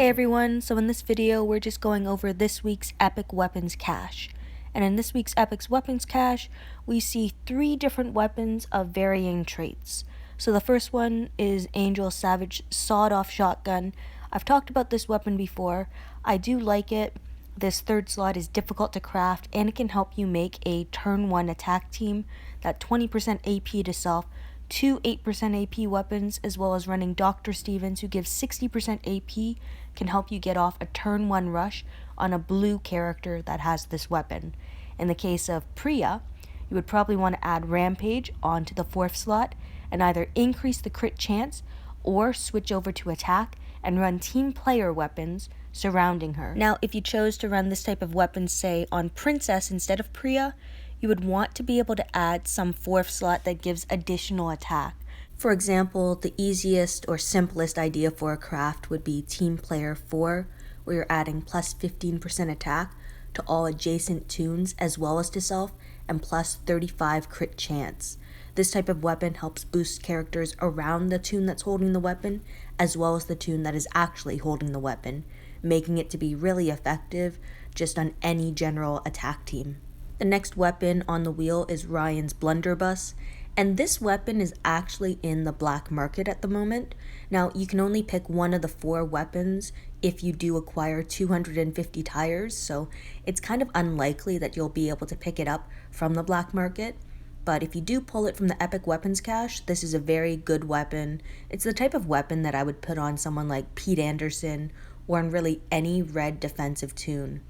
Hey everyone, so in this video we're just going over this week's epic weapons cache. And in this week's epic weapons cache, we see 3 different weapons of varying traits. So the first one is Angel Savage Sawed-Off Shotgun. I've talked about this weapon before. I do like it. This third slot is difficult to craft and it can help you make a turn 1 attack team, that 20% AP to self, 2 8% AP weapons, as well as running Dr. Stevens, who gives 60% AP, can help you get off a turn 1 rush on a blue character that has this weapon. In the case of Priya, you would probably want to add Rampage onto the 4th slot and either increase the crit chance or switch over to attack and run team player weapons surrounding her. Now, if you chose to run this type of weapon, say, on Princess instead of Priya, you would want to be able to add some 4th slot that gives additional attack. For example, the easiest or simplest idea for a craft would be Team Player 4, where you're adding plus 15% attack to all adjacent tunes as well as to self, and plus 35 crit chance. This type of weapon helps boost characters around the tune that's holding the weapon, as well as the tune that is actually holding the weapon, making it to be really effective just on any general attack team. The next weapon on the wheel is Ryan's Blunderbuss, and this weapon is actually in the black market at the moment. Now, you can only pick one of the 4 weapons if you do acquire 250 tires, so it's kind of unlikely that you'll be able to pick it up from the black market. But if you do pull it from the epic weapons cache, this is a very good weapon. It's the type of weapon that I would put on someone like Pete Anderson or on really any red defensive tune.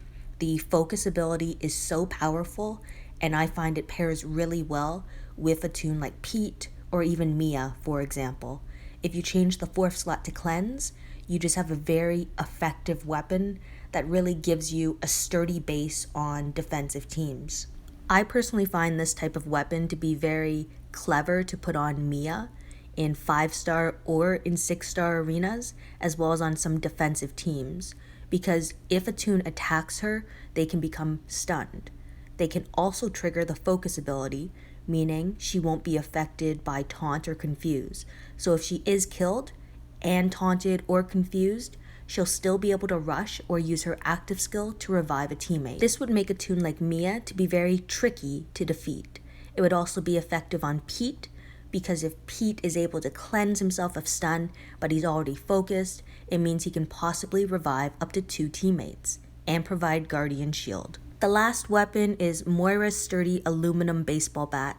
The focus ability is so powerful, and I find it pairs really well with a tune like Pete or even Mia, for example. If you change the 4th slot to Cleanse, you just have a very effective weapon that really gives you a sturdy base on defensive teams. I personally find this type of weapon to be very clever to put on Mia in 5-star or in 6-star arenas, as well as on some defensive teams, because if a tune attacks her, they can become stunned. They can also trigger the focus ability, meaning she won't be affected by taunt or confuse. So if she is killed and taunted or confused, she'll still be able to rush or use her active skill to revive a teammate. This would make a tune like Mia to be very tricky to defeat. It would also be effective on Pete, because if Pete is able to cleanse himself of stun, but he's already focused, it means he can possibly revive up to 2 teammates and provide Guardian Shield. The last weapon is Moira's sturdy aluminum baseball bat.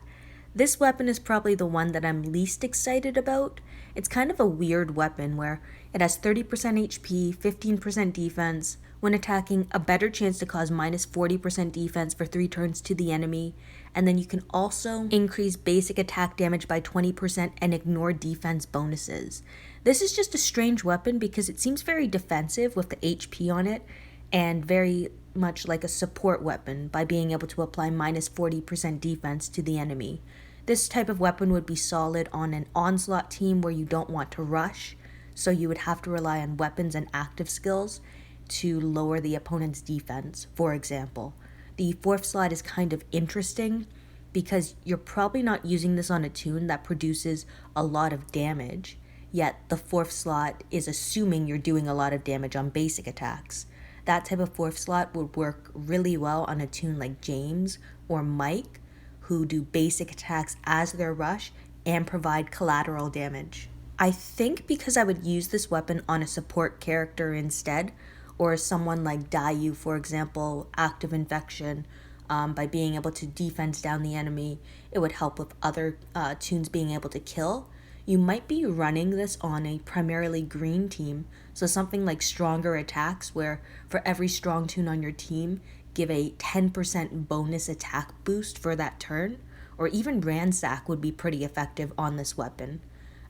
This weapon is probably the one that I'm least excited about. It's kind of a weird weapon where it has 30% HP, 15% defense, when attacking a better chance to cause minus 40% defense for 3 turns to the enemy, and then you can also increase basic attack damage by 20% and ignore defense bonuses. This is just a strange weapon because it seems very defensive with the HP on it, and very much like a support weapon by being able to apply minus 40% defense to the enemy. This type of weapon would be solid on an onslaught team where you don't want to rush, so you would have to rely on weapons and active skills to lower the opponent's defense, for example. The 4th slot is kind of interesting because you're probably not using this on a tune that produces a lot of damage, yet the 4th slot is assuming you're doing a lot of damage on basic attacks. That type of 4th slot would work really well on a tune like James or Mike, who do basic attacks as their rush and provide collateral damage. I think because I would use this weapon on a support character instead, or someone like Dayu, for example, active infection, by being able to defense down the enemy, it would help with other tunes being able to kill. You might be running this on a primarily green team, so something like stronger attacks, where for every strong tune on your team, give a 10% bonus attack boost for that turn, or even Ransack would be pretty effective on this weapon.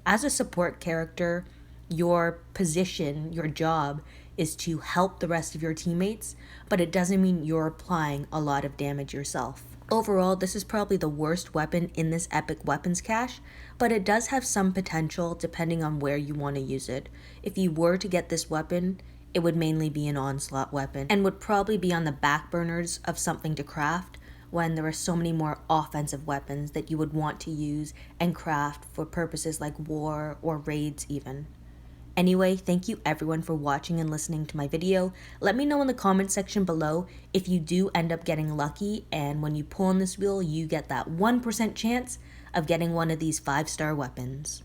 As a support character, your position, your job, is to help the rest of your teammates, but it doesn't mean you're applying a lot of damage yourself. Overall, this is probably the worst weapon in this epic weapons cache, but it does have some potential depending on where you want to use it. If you were to get this weapon, it would mainly be an onslaught weapon and would probably be on the back burners of something to craft when there are so many more offensive weapons that you would want to use and craft for purposes like war or raids even. Anyway, thank you everyone for watching and listening to my video. Let me know in the comment section below if you do end up getting lucky and when you pull on this wheel you get that 1% chance of getting one of these 5-star weapons.